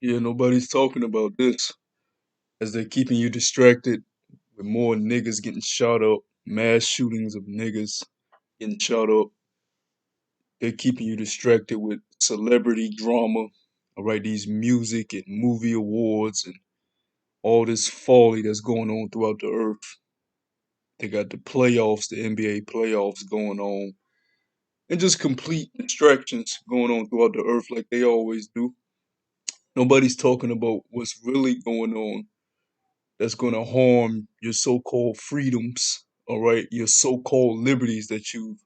Yeah, nobody's talking about this as they're keeping you distracted with more niggas getting shot up, mass shootings of niggas getting shot up. They're keeping you distracted with celebrity drama, all right, these music and movie awards and all this folly that's going on throughout the earth. They got the playoffs, the NBA playoffs going on, and just complete distractions going on throughout the earth like they always do. Nobody's talking about what's really going on that's going to harm your so-called freedoms, all right, your so-called liberties that you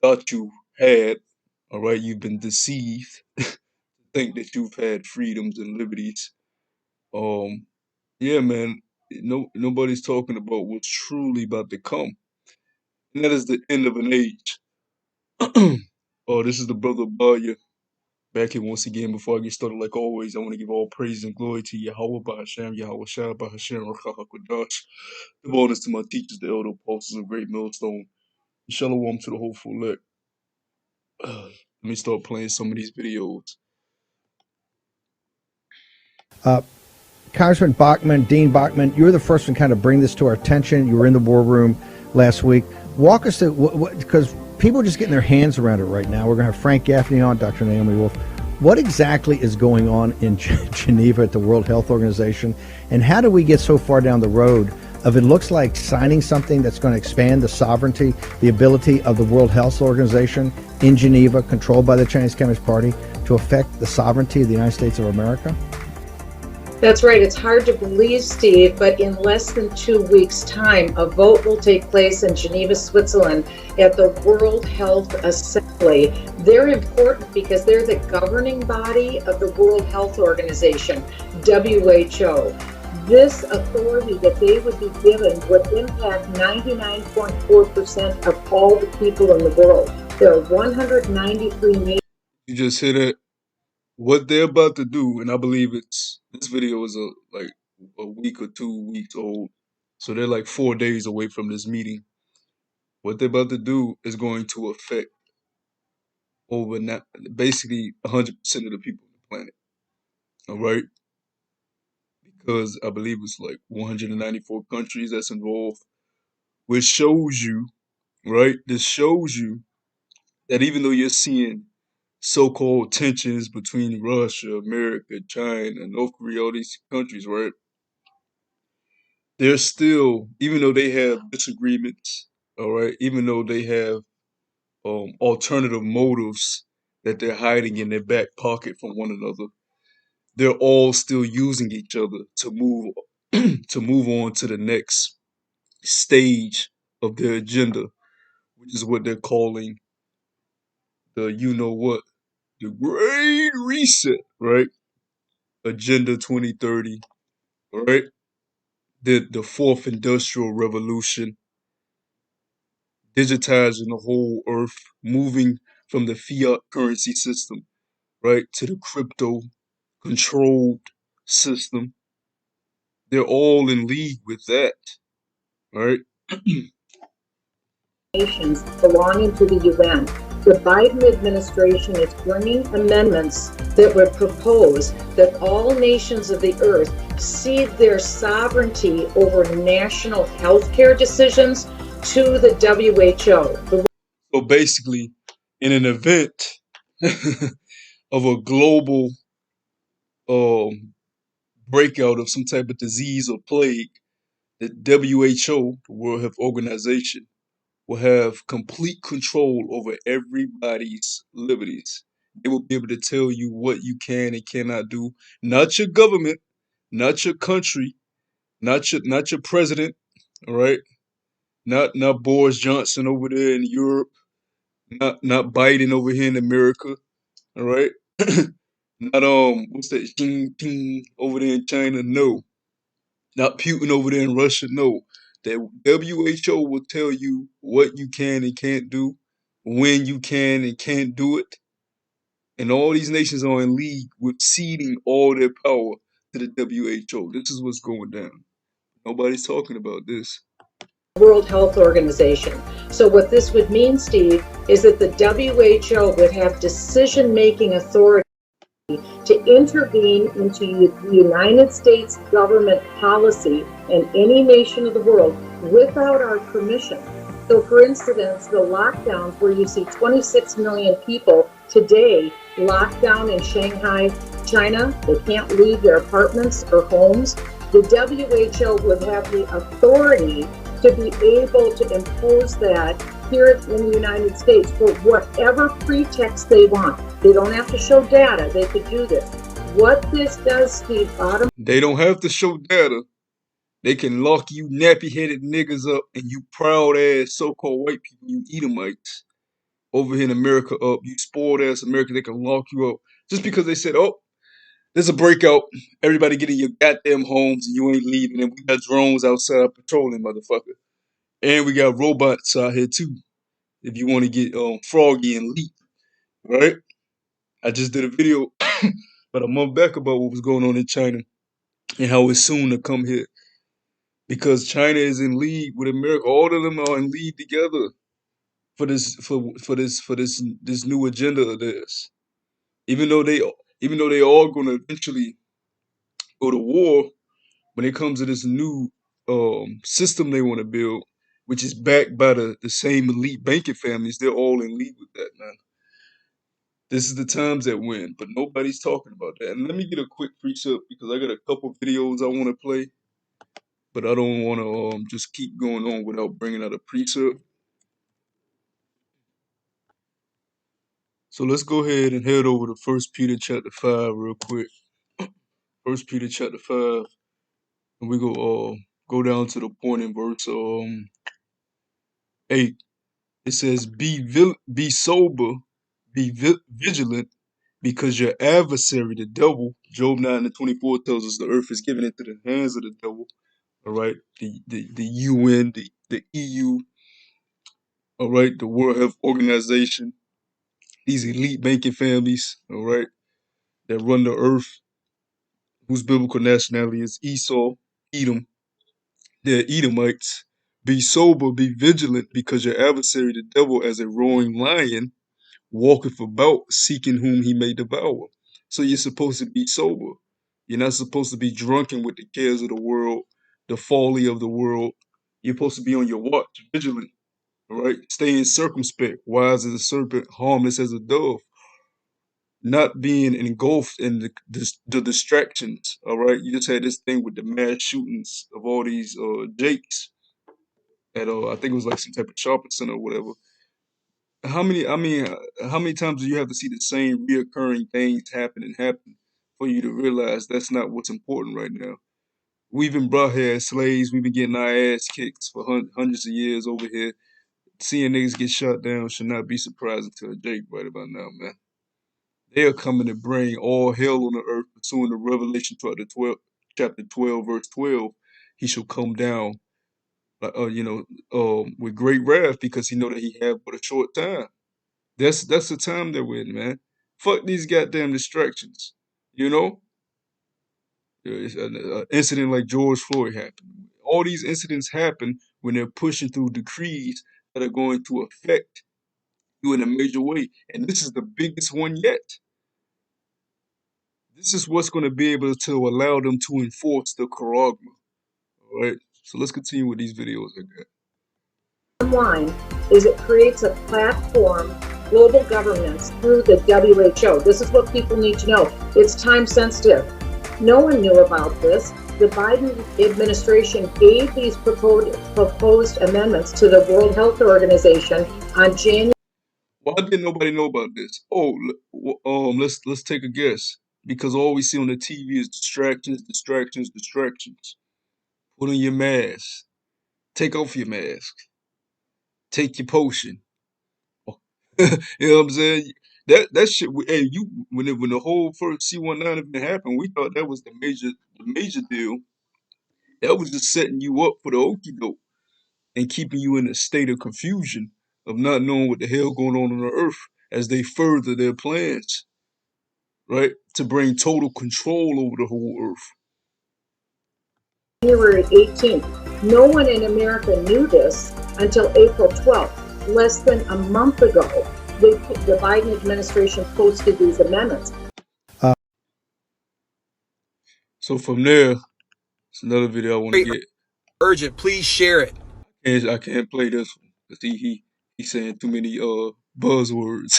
thought you had, all right, you've been deceived, think that you've had freedoms and liberties. Um, yeah, man, nobody's talking about what's truly about to come, and that is the end of an age. Oh, this is the brother Baya back here once again. Before I get started, like always, I want to give all praise and glory to Yahweh Bahasham, Yahweh Shah Bahasham, Rakha HaKodash. The bonus to my teachers, the elder apostles of Great Millstone. Shalom to the hopeful elect. Let me start playing some of these videos. Uh, Congressman Bachmann, Dean Bachmann, you were the first one to kind of bring this to our attention. You were in the war room last week. Walk us through, because people are just getting their hands around it right now. We're going to have Frank Gaffney on, Dr. Naomi Wolf. What exactly is going on in Geneva at the World Health Organization, and how do we get so far down the road of it looks like signing something that's going to expand the sovereignty, the ability of the World Health Organization in Geneva, controlled by the Chinese Communist Party, to affect the sovereignty of the United States of America? That's right. It's hard to believe, Steve, but in less than 2 weeks' time, a vote will take place in Geneva, Switzerland at the World Health Assembly. They're important because they're the governing body of the World Health Organization, WHO. This authority that they would be given would impact 99.4% of all the people in the world. There are 193 nations. You just hear that? What they're about to do, and I believe this video is like a week or 2 weeks old, so they're like 4 days away from this meeting. What they're about to do is going to affect over basically 100% of the people on the planet. All right, because I believe it's like 194 countries that's involved, which shows you, right? This shows you that even though you're seeing so-called tensions between Russia, America, China, North Korea, all these countries, right? They're still, even though they have disagreements, all right, even though they have alternative motives that they're hiding in their back pocket from one another, they're all still using each other to move to move on to the next stage of their agenda, which is what they're calling the you know what, the Great Reset, right? Agenda 2030, right? The fourth industrial revolution, digitizing the whole earth, moving from the fiat currency system, right, to the crypto controlled system. They're all in league with that, right? Nations belonging to the UN. The Biden administration is bringing amendments that would propose that all nations of the earth cede their sovereignty over national health care decisions to the WHO. So basically, in an event of a global um, breakout of some type of disease or plague, the WHO, the World Health Organization, will have complete control over everybody's liberties. They will be able to tell you what you can and cannot do. Not your government, not your country, not your president, all right? Not Boris Johnson over there in Europe, not Biden over here in America, all right? Not what's that Xi Jinping over there in China? No. Not Putin over there in Russia. No. The WHO will tell you what you can and can't do, when you can and can't do it. And all these nations are in league with ceding all their power to the WHO. This is what's going down. Nobody's talking about this. World Health Organization. So what this would mean, Steve, is that the WHO would have decision-making authority to intervene into the United States government policy and any nation of the world without our permission. So, for instance, the lockdowns where you see 26 million people today locked down in Shanghai, China, they can't leave their apartments or homes. The WHO would have the authority to be able to impose that here in the United States for whatever pretext they want. They don't have to show data. They could do this. What this does, Steve, They don't have to show data. They can lock you nappy-headed niggas up and you proud-ass so-called white people, you Edomites, over here in America up. You spoiled-ass America, they can lock you up. Just because they said, oh, there's a breakout. Everybody get in your goddamn homes and you ain't leaving. And we got drones outside patrolling, motherfucker. And we got robots out here, too, if you want to get froggy and leap, right? I just did a video about a month back about what was going on in China and how it's soon to come here. Because China is in league with America. All of them are in league together for this new agenda of theirs. Even though they all gonna eventually go to war, when it comes to this new system they want to build, which is backed by the same elite banking families, they're all in league with that, man. This is the times that win, but nobody's talking about that. And let me get a quick precept because I got a couple videos I want to play, but I don't want to just keep going on without bringing out a precept. So let's go ahead and head over to 1 Peter chapter 5 real quick. 1 Peter chapter 5, and we go down to the point in verse 8. It says, be sober, be vigilant, because your adversary, the devil, Job 9:24 tells us the earth is given into the hands of the devil. All right, the UN, the EU, all right, the World Health Organization, these elite banking families, all right, that run the earth, whose biblical nationality is Esau, Edom. They're Edomites. Be sober, be vigilant, because your adversary, the devil, as a roaring lion, walketh about, seeking whom he may devour. So you're supposed to be sober. You're not supposed to be drunken with the cares of the world, the folly of the world. You're supposed to be on your watch, vigilant, all right? Staying circumspect, wise as a serpent, harmless as a dove. Not being engulfed in the distractions, all right? You just had this thing with the mass shootings of all these Jakes at I think it was like some type of shopping center or whatever. How many times do you have to see the same reoccurring things happen for you to realize that's not what's important right now? We've been brought here as slaves. We've been getting our ass kicked for hundreds of years over here. Seeing niggas get shot down should not be surprising to a Jake right about now, man. They are coming to bring all hell on the earth, pursuing the Revelation chapter 12, verse 12. He shall come down, with great wrath, because he know that he have but a short time. That's the time that we're in, man. Fuck these goddamn distractions, you know. An incident like George Floyd happened. All these incidents happen when they're pushing through decrees that are going to affect you in a major way, and this is the biggest one yet. This is what's going to be able to allow them to enforce the Charagma. All right. So let's continue with these videos I got. Online is it creates a platform, global governments through the WHO. This is what people need to know. It's time sensitive. No one knew about this. The Biden administration gave these proposed amendments to the World Health Organization on January. Why didn't nobody know about this? Oh, let's take a guess. Because all we see on the TV is distractions, distractions, distractions. Put on your mask. Take off your mask. Take your potion. You know what I'm saying? That shit. Hey, when the whole first C-19 event happened, we thought that was the major deal. That was just setting you up for the okie doke and keeping you in a state of confusion of not knowing what the hell going on the earth as they further their plans, right? To bring total control over the whole earth. January 18th. No one in America knew this until April 12th. Less than a month ago, the Biden administration posted these amendments. So from there, it's another video I want to get. Urgent, please share it. I can't play this one because he's saying too many buzzwords.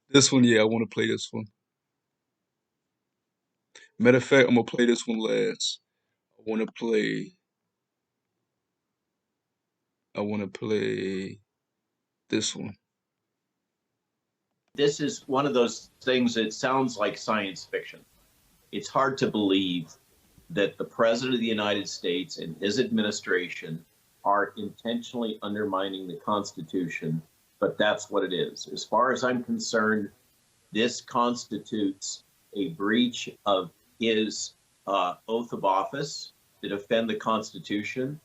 This one, yeah, I want to play this one. Matter of fact, I'm gonna play this one last. I want to play. I want to play this one. This is one of those things that sounds like science fiction. It's hard to believe that the President of the United States and his administration are intentionally undermining the Constitution, but that's what it is. As far as I'm concerned, this constitutes a breach of his oath of office to defend the Constitution.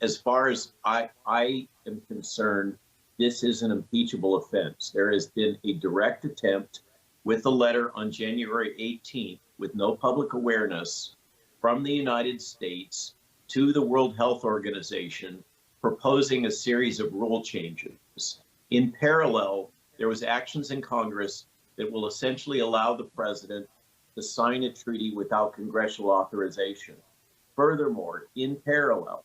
As far as I am concerned, this is an impeachable offense. There has been a direct attempt with a letter on January 18th with no public awareness from the United States to the World Health Organization proposing a series of rule changes. In parallel, there was actions in Congress that will essentially allow the president to sign a treaty without congressional authorization. Furthermore, in parallel,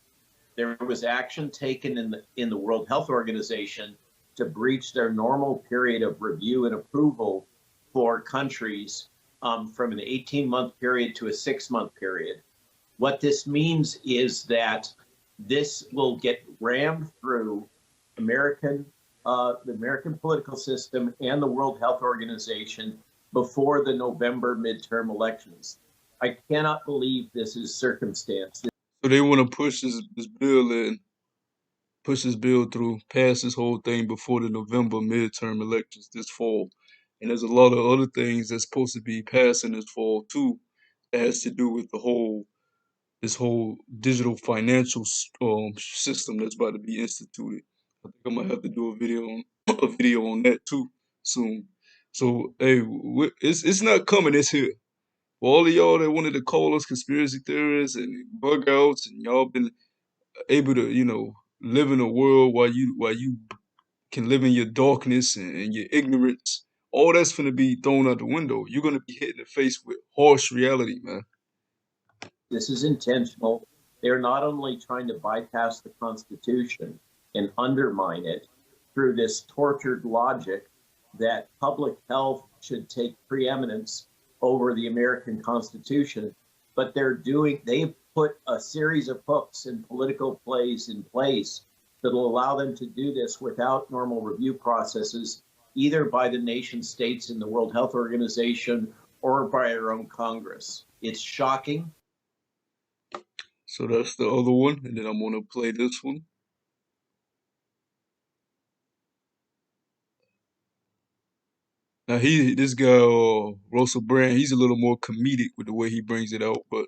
there was action taken in the World Health Organization to breach their normal period of review and approval for countries from an 18-month period to a 6-month period. What this means is that this will get rammed through the American political system and the World Health Organization before the November midterm elections. I cannot believe this is circumstance. So they want to push this bill in, push this bill through, pass this whole thing before the November midterm elections this fall. And there's a lot of other things that's supposed to be passing this fall too, that has to do with this whole digital financial system that's about to be instituted. I think I might have to do a video on that too soon. So hey, it's not coming. It's here. For all of y'all that wanted to call us conspiracy theorists and bug outs, and y'all been able to, live in a world while you can live in your darkness and your ignorance, all that's gonna be thrown out the window. You're gonna be hit in the face with harsh reality, man. This is intentional. They're not only trying to bypass the Constitution and undermine it through this tortured logic that public health should take preeminence over the American Constitution, but they've put a series of hooks and political plays in place that will allow them to do this without normal review processes, either by the nation states in the World Health Organization or by our own Congress. It's shocking. So that's the other one, and then I'm gonna play this one. Now this guy, Russell Brand, he's a little more comedic with the way he brings it out, but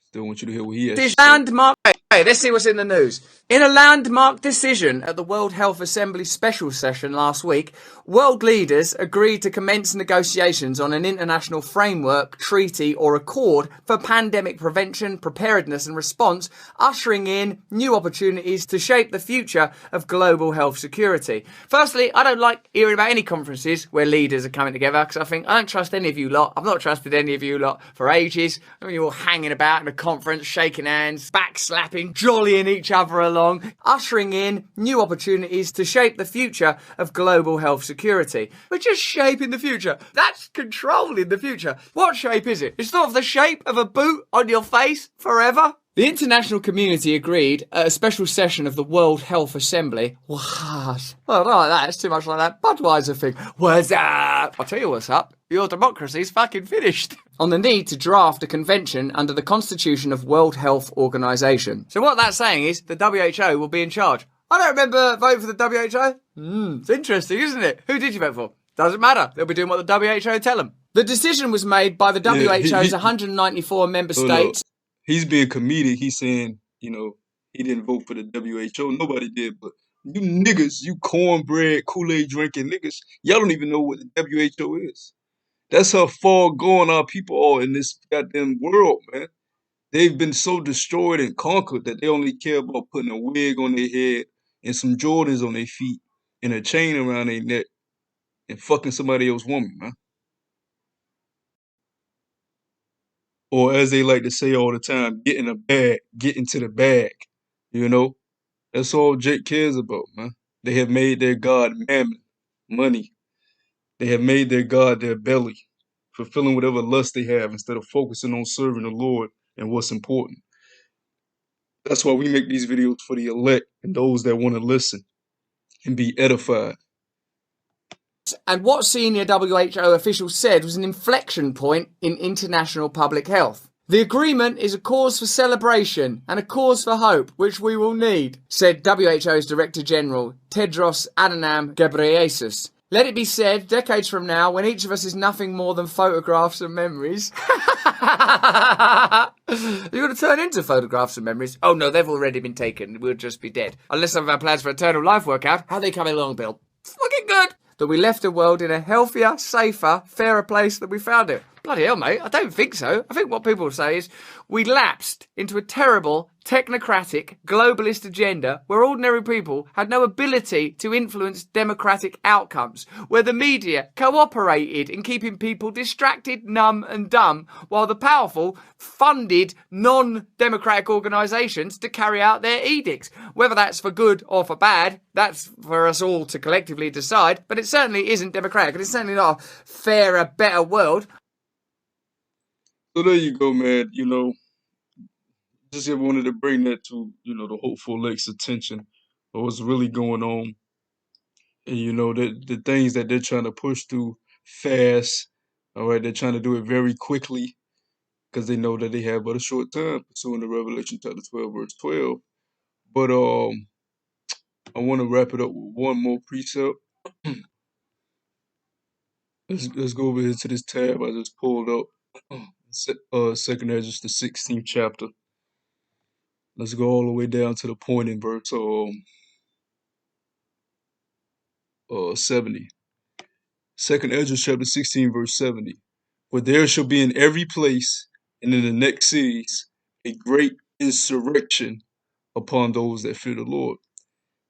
still want you to hear what he has to say. Landmark. Hey, let's see what's in the news. In a landmark decision at the World Health Assembly special session last week, world leaders agreed to commence negotiations on an international framework, treaty or accord for pandemic prevention, preparedness and response, ushering in new opportunities to shape the future of global health security. Firstly, I don't like hearing about any conferences where leaders are coming together because I think I don't trust any of you lot. I've not trusted any of you lot for ages. I mean, you're all hanging about in a conference, shaking hands, backslapping, jollying each other along, ushering in new opportunities to shape the future of global health security. We're just shaping the future. That's controlling the future. What shape is it? It's not the shape of a boot on your face forever. The international community agreed at a special session of the World Health Assembly. What? Well, not like that. It's too much like that Budweiser thing. What's up? I'll tell you what's up. Your democracy's fucking finished. On the need to draft a convention under the Constitution of World Health Organization. So what that's saying is the WHO will be in charge. I don't remember voting for the WHO. It's interesting, isn't it? Who did you vote for? Doesn't matter. They'll be doing what the WHO tell them. The decision was made by the WHO's 194 member states. He's being comedic. He's saying, he didn't vote for the WHO. Nobody did, but you niggas, you cornbread, Kool-Aid drinking niggas, y'all don't even know what the WHO is. That's how far gone our people are in this goddamn world, man. They've been so destroyed and conquered that they only care about putting a wig on their head and some Jordans on their feet and a chain around their neck and fucking somebody else's woman, man. or as they like to say all the time, get in a bag, get into the bag. You know, that's all Jake cares about, man. They have made their God mammon, money. They have made their God their belly, fulfilling whatever lust they have instead of focusing on serving the Lord and what's important. That's why we make these videos for the elect and those that want to listen and be edified. And what senior WHO officials said was an inflection point in international public health. The agreement is a cause for celebration and a cause for hope, which we will need, said WHO's Director General Tedros Adhanom Ghebreyesus. Let it be said, decades from now, when each of us is nothing more than photographs and memories. You're going to turn into photographs and memories? Oh no, they've already been taken. We'll just be dead. Unless some of our plans for eternal life work out. How are they coming along, Bill? Fucking good. That we left the world in a healthier, safer, fairer place than we found it. Bloody hell, mate. I don't think so. I think what people say is we lapsed into a terrible, technocratic, globalist agenda where ordinary people had no ability to influence democratic outcomes, where the media cooperated in keeping people distracted, numb and dumb, while the powerful funded non-democratic organisations to carry out their edicts. Whether that's for good or for bad, that's for us all to collectively decide, but it certainly isn't democratic, and it's certainly not a fairer, better world. So there you go, man. You know, just wanted to bring that to, the hopeful elect's attention of what's really going on. And, the things that they're trying to push through fast. All right, they're trying to do it very quickly because they know that they have but a short time, pursuing the Revelation chapter 12, verse 12. But I want to wrap it up with one more precept. Let's go over here to this tab I just pulled up. Second Ezra, the 16th chapter. Let's go all the way down to the point in verse 70. Second Ezra chapter 16, verse 70. For there shall be in every place and in the next cities a great insurrection upon those that fear the Lord.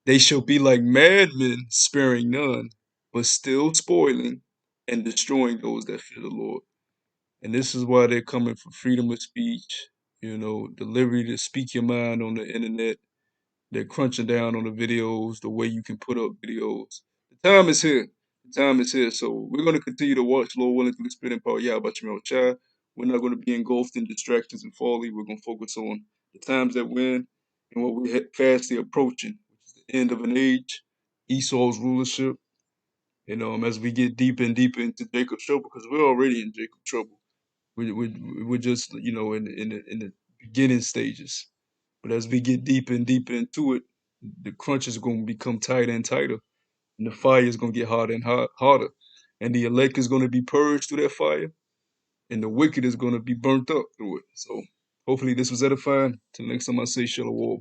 They shall be like madmen, sparing none, but still spoiling and destroying those that fear the Lord. And this is why they're coming for freedom of speech, the liberty to speak your mind on the internet. They're crunching down on the videos, the way you can put up videos. The time is here. The time is here. So we're going to continue to watch Lord willing through the Spirit and power. Yeah, about your child. We're not going to be engulfed in distractions and folly. We're going to focus on the times that we're in and what we're fastly approaching, which is the end of an age, Esau's rulership. As we get deeper and deeper into Jacob's trouble, because we're already in Jacob's trouble. We're just, in the beginning stages. But as we get deeper and deeper into it, the crunch is going to become tighter and tighter, and the fire is going to get harder and harder, and the elect is going to be purged through that fire, and the wicked is going to be burnt up through it. So hopefully this was edifying. Till next time I say shalom.